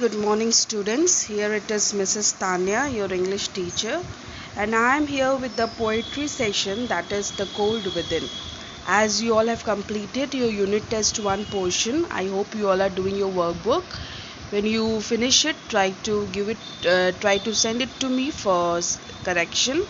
good morning students. Here it is Mrs. Tanya, your English teacher, and I am here with the poetry session, that is The Cold Within. As you all have completed your unit test 1 portion, I hope you all are doing your workbook. When you finish it, try to send it to me for correction.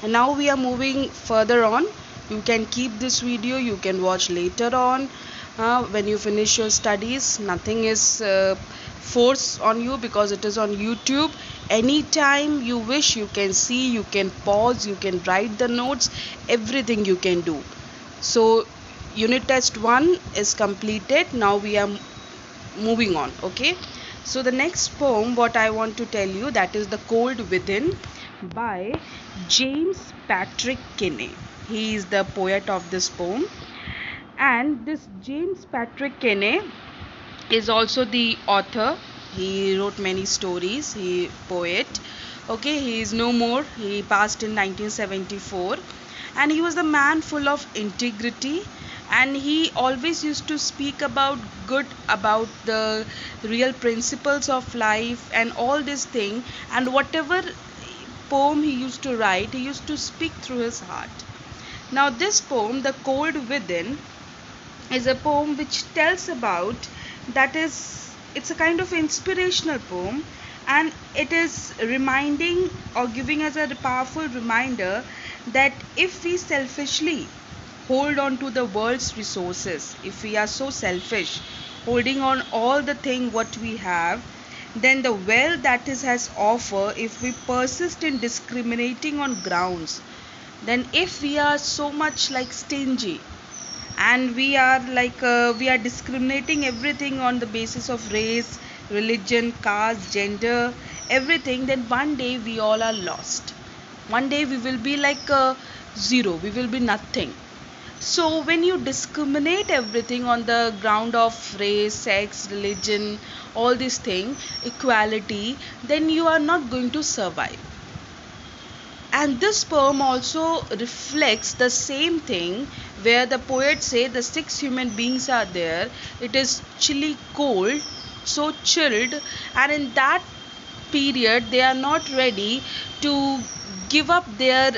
And now we are moving further on. You can keep this video, you can watch later on. When you finish your studies, nothing is force on you because it is on YouTube. Anytime you wish, you can see, you can pause, you can write the notes, everything you can do. So unit test 1 is completed. Now we are moving on. Okay, so the next poem what I want to tell you, that is The Cold Within by James Patrick Kinney. He is the poet of this poem, and this James Patrick Kinney is also the author. He wrote many stories. He poet. Okay, he is no more. He passed in 1974, and he was a man full of integrity, and he always used to speak about good, about the real principles of life and all this thing. And whatever poem he used to write, he used to speak through his heart. Now this poem, The Cold Within, is a poem which tells about, that is, it's a kind of inspirational poem, and it is reminding or giving us a powerful reminder that if we selfishly hold on to the world's resources, if we are so selfish, holding on all the thing what we have, then the wealth that is has offer, if we persist in discriminating on grounds, then if we are so much like stingy, and we are we are discriminating everything on the basis of race, religion, caste, gender, everything, then one day we all are lost. One day we will be like zero, we will be nothing. So when you discriminate everything on the ground of race, sex, religion, all these things, equality, then you are not going to survive. And this poem also reflects the same thing, where the poet say the 6 human beings are there. It is chilly cold, so chilled, and in that period they are not ready to give up their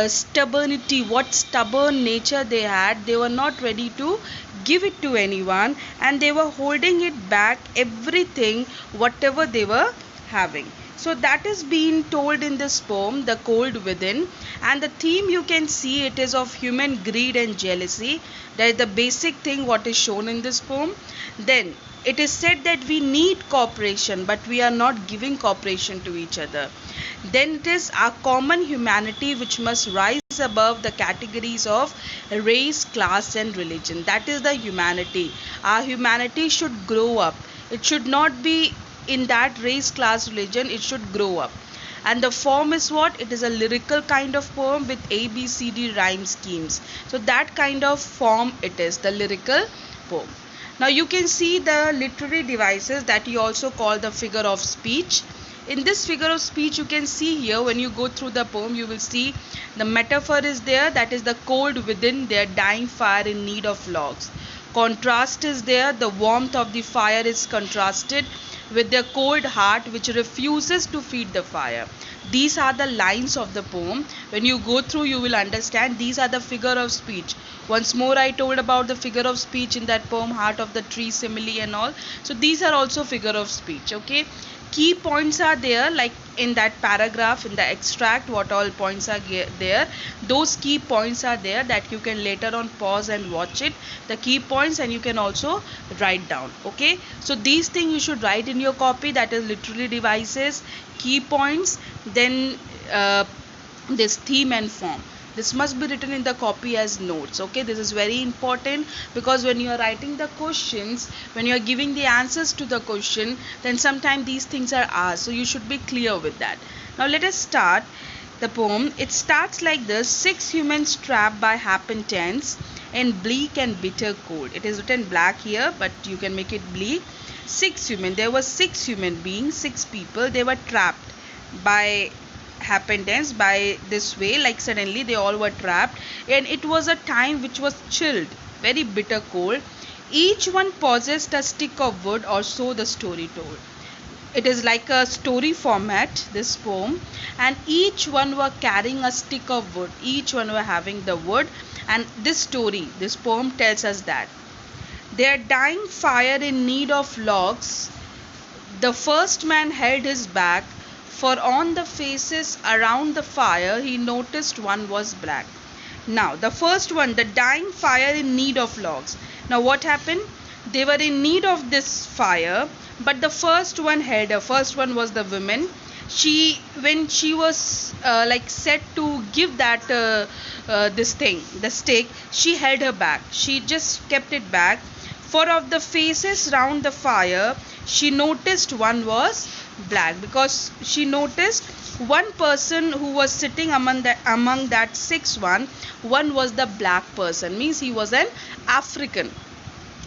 stubbornity, what stubborn nature they had. They were not ready to give it to anyone, and they were holding it back, everything whatever they were having. So that is being told in this poem, The Cold Within, and the theme you can see, it is of human greed and jealousy. That is the basic thing what is shown in this poem. Then it is said that we need cooperation, but we are not giving cooperation to each other. Then it is our common humanity which must rise above the categories of race, class and religion. That is the humanity. Our humanity should grow up. It should not be in that race, class, religion. It should grow up. And the form is what? It is a lyrical kind of poem with ABCD rhyme schemes. So that kind of form it is, the lyrical poem. Now you can see the literary devices that you also call the figure of speech. In this figure of speech, you can see here, when you go through the poem, you will see the metaphor is there, that is the cold within, their dying fire in need of logs. Contrast is there, the warmth of the fire is contrasted with their cold heart which refuses to feed the fire. These are the lines of the poem. When you go through, you will understand these are the figure of speech. Once more I told about the figure of speech in that poem, Heart of the Tree, simile and all. So these are also figure of speech. Okay, key points are there, like in that paragraph, in the extract, what all points are there, those key points are there that you can later on pause and watch it, the key points, and you can also write down. Okay, so these things you should write in your copy, that is literary devices, key points, then this theme and form. This must be written in the copy as notes. Okay, this is very important, because when you are writing the questions, when you are giving the answers to the question, then sometimes these things are asked, so you should be clear with that. Now let us start the poem. It starts like this: 6 humans trapped by happenstance in bleak and bitter cold. It is written black here, but you can make it bleak. 6 human, there were 6 human beings, 6 people, they were trapped by happenstance, by this way, like suddenly they all were trapped, and it was a time which was chilled, very bitter cold. Each one possessed a stick of wood, or so the story told. It is like a story format, this poem, and each one were carrying a stick of wood. Each one were having the wood, and this poem tells us that their dying fire in need of logs. The first man held his back, for on the faces around the fire he noticed one was black. Now, the first one, the dying fire in need of logs. Now, what happened? They were in need of this fire, but the first one held her. First one was the woman. When she was like set to give that this thing, the stick, she held her back. She just kept it back. For of the faces round the fire, she noticed one was black, because she noticed one person who was sitting among that one was the black person, means he was an African.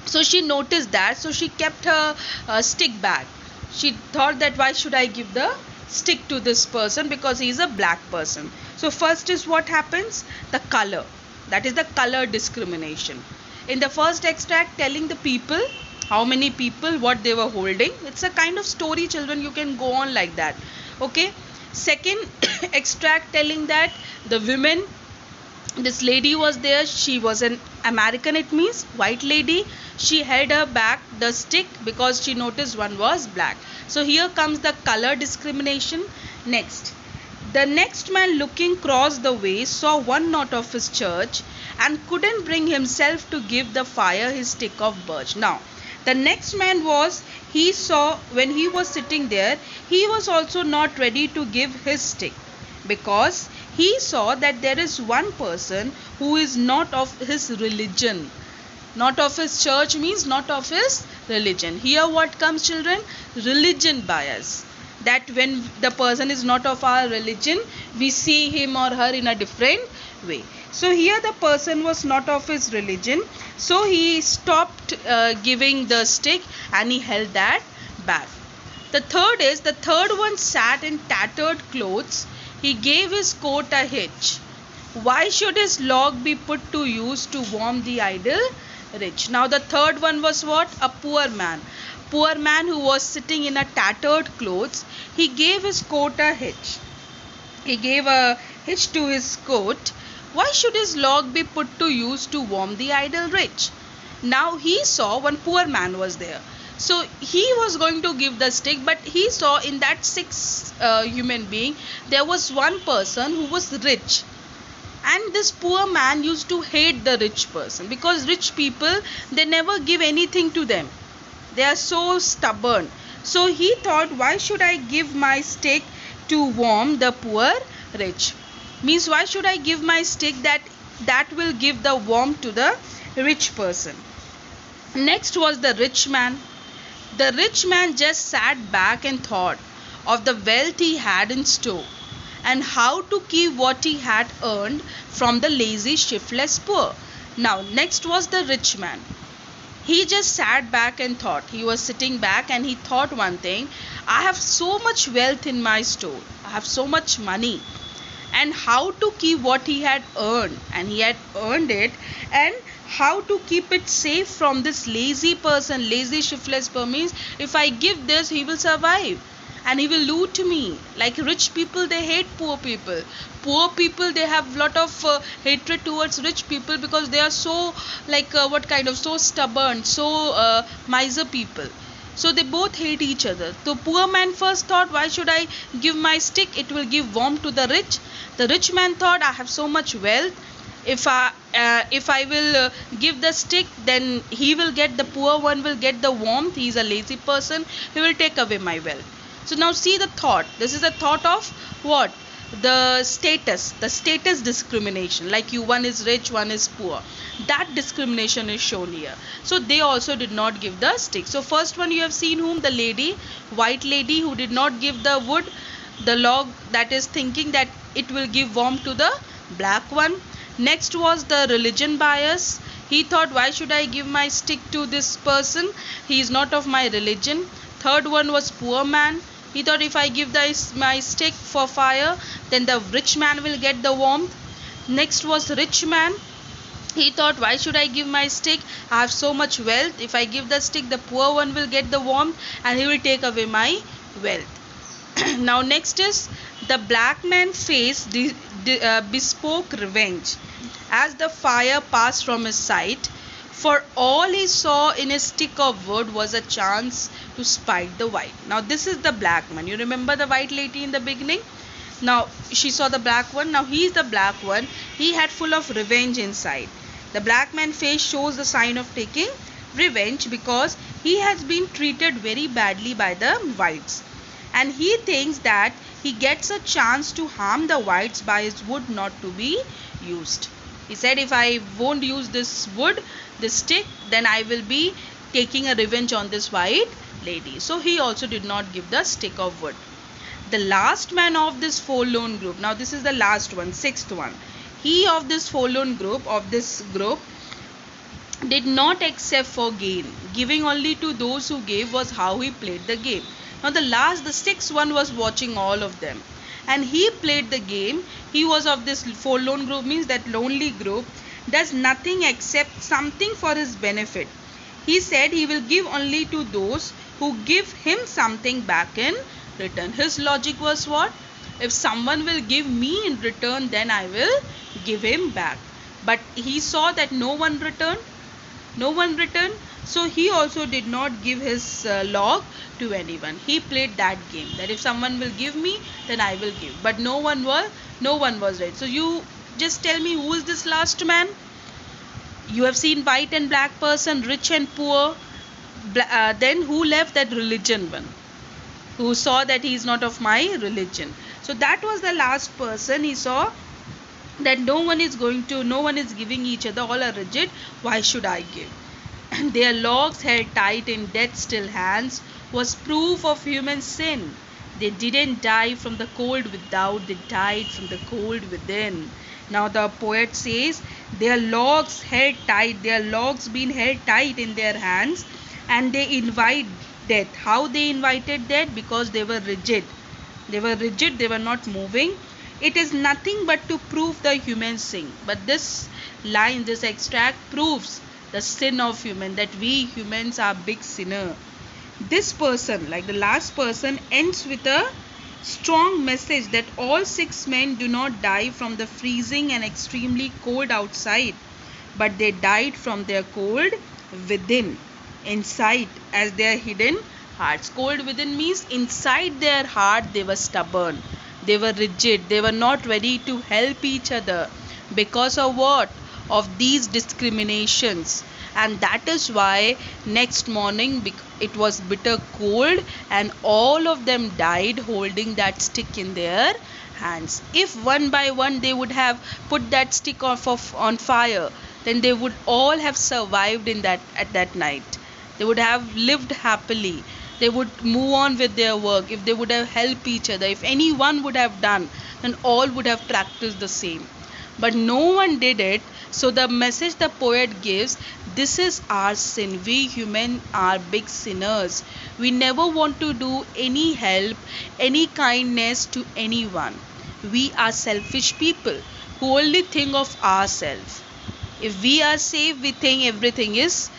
So she noticed that, so she kept her stick back. She thought that why should I give the stick to this person, because he is a black person. So first is what happens, the color, that is the color discrimination. In the first extract, telling the people, how many people, what they were holding. It's a kind of story, children, you can go on like that. Okay. Second extract telling that the women, this lady was there, she was an American, it means white lady. She held her back the stick because she noticed one was black. So here comes the color discrimination. Next, the next man looking cross the way saw one knot of his church and couldn't bring himself to give the fire his stick of birch. Now, the next man was, he saw when he was sitting there, he was also not ready to give his stick, because he saw that there is one person who is not of his religion. Not of his church means not of his religion. Here what comes, children? Religion bias. That when the person is not of our religion, we see him or her in a different way. So here the person was not of his religion, so he stopped giving the stick and he held that back. The third one sat in tattered clothes. He gave his coat a hitch. Why should his log be put to use to warm the idle rich? Now the third one was what? A poor man. Poor man who was sitting in a tattered clothes. He gave his coat a hitch. He gave a hitch to his coat. Why should his log be put to use to warm the idle rich? Now he saw one poor man was there. So he was going to give the stick, but he saw in that six human being, there was one person who was rich. And this poor man used to hate the rich person, because rich people, they never give anything to them. They are so stubborn. So he thought, why should I give my stick to warm the poor rich? Means why should I give my stick that will give the warmth to the rich person? Next was the rich man. The rich man just sat back and thought of the wealth he had in store and how to keep what he had earned from the lazy, shiftless poor. Now, next was the rich man. He just sat back and thought. He was sitting back and he thought one thing, I have so much wealth in my store. I have so much money. And how to keep what he had earned, and he had earned it, and how to keep it safe from this lazy person, lazy shiftless person. Means if I give this, he will survive and he will loot me. Like rich people, they hate poor people. Poor people, they have lot of hatred towards rich people, because they are so so stubborn, so miser people. So they both hate each other. The poor man first thought, why should I give my stick? It will give warmth to the rich. The rich man thought, I have so much wealth. If I will give the stick, then he will get, the poor one will get the warmth. He is a lazy person. He will take away my wealth. So now see the thought. This is a thought of what? The status discrimination. Like you, one is rich, one is poor. That discrimination is shown here. So they also did not give the stick. So first one you have seen whom? The lady, white lady, who did not give the wood, the log, that is thinking that it will give warmth to the black one. Next was the religion bias. He thought, why should I give my stick to this person? He is not of my religion. Third one was poor man. He thought, if I give my stick for fire, then the rich man will get the warmth. Next was rich man. He thought, why should I give my stick? I have so much wealth. If I give the stick, the poor one will get the warmth and he will take away my wealth. Now next is the black man faced bespoke revenge as the fire passed from his sight, for all he saw in a stick of wood was a chance to spite the white. Now this is the black man. You remember the white lady in the beginning? Now she saw the black one. Now he is the black one. He had full of revenge inside. The black man face shows the sign of taking revenge because he has been treated very badly by the whites, and he thinks that he gets a chance to harm the whites by his wood not to be used. He said, if I won't use this wood, this stick, then I will be taking a revenge on this white lady. So he also did not give the stick of wood. The last man of this forlorn group, now this is the last one, sixth one. He of this forlorn group, did not accept for gain. Giving only to those who gave was how he played the game. Now the sixth one was watching all of them, and he played the game. He was of this forlorn group, means that lonely group, does nothing except something for his benefit. He said he will give only to those who give him something back in return. His logic was what? If someone will give me in return, then I will give him back. But he saw that no one returned. So he also did not give his log to anyone. He played that game, that if someone will give me, then I will give. But no one was right. So you just tell me, who is this last man? You have seen white and black person, rich and poor. Then who left? That religion one, who saw that he is not of my religion. So that was the last person. He saw that no one is giving each other, all are rigid, why should I give? And their logs held tight in death still hands was proof of human sin. They didn't die from the cold without, they died from the cold within. Now the poet says their logs been held tight in their hands, and they invite death. How they invited death? Because they were rigid, they were not moving. It is nothing but to prove the human sin. But this line, this extract proves the sin of human, that we humans are big sinner. This person, like the last person, ends with a strong message that all six men do not die from the freezing and extremely cold outside, but they died from their cold within, inside, as their hidden hearts. Cold within means inside their heart they were stubborn, they were rigid, they were not ready to help each other because of what? Of these discriminations. And that is why next morning it was bitter cold, and all of them died holding that stick in their hands. If one by one they would have put that stick on fire, then they would all have survived at that night. They would have lived happily. They would move on with their work. If they would have helped each other, if anyone would have done, then all would have practiced the same. But no one did it. So the message the poet gives, this is our sin. We human are big sinners. We never want to do any help, any kindness to anyone. We are selfish people who only think of ourselves. If we are safe, we think everything is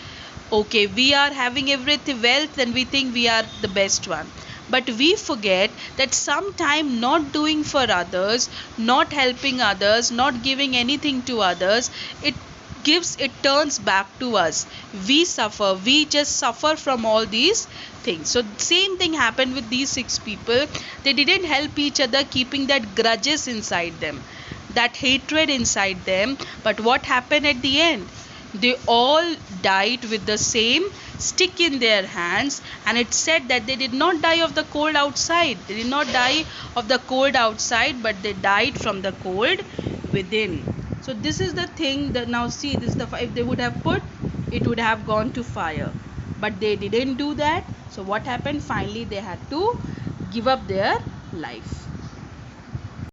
okay. We are having everything wealth, then we think we are the best one. But we forget that sometime not doing for others, not helping others, not giving anything to others, it turns back to us. We suffer. We just suffer from all these things. So same thing happened with these six people. They didn't help each other, keeping that grudges inside them, that hatred inside them. But what happened at the end? They all died with the same stick in their hands, and it said that they did not die of the cold outside. They did not die of the cold outside, but they died from the cold within. So this is the thing that, now see, this is the, if they would have put, it would have gone to fire, but they didn't do that. So what happened? Finally they had to give up their life.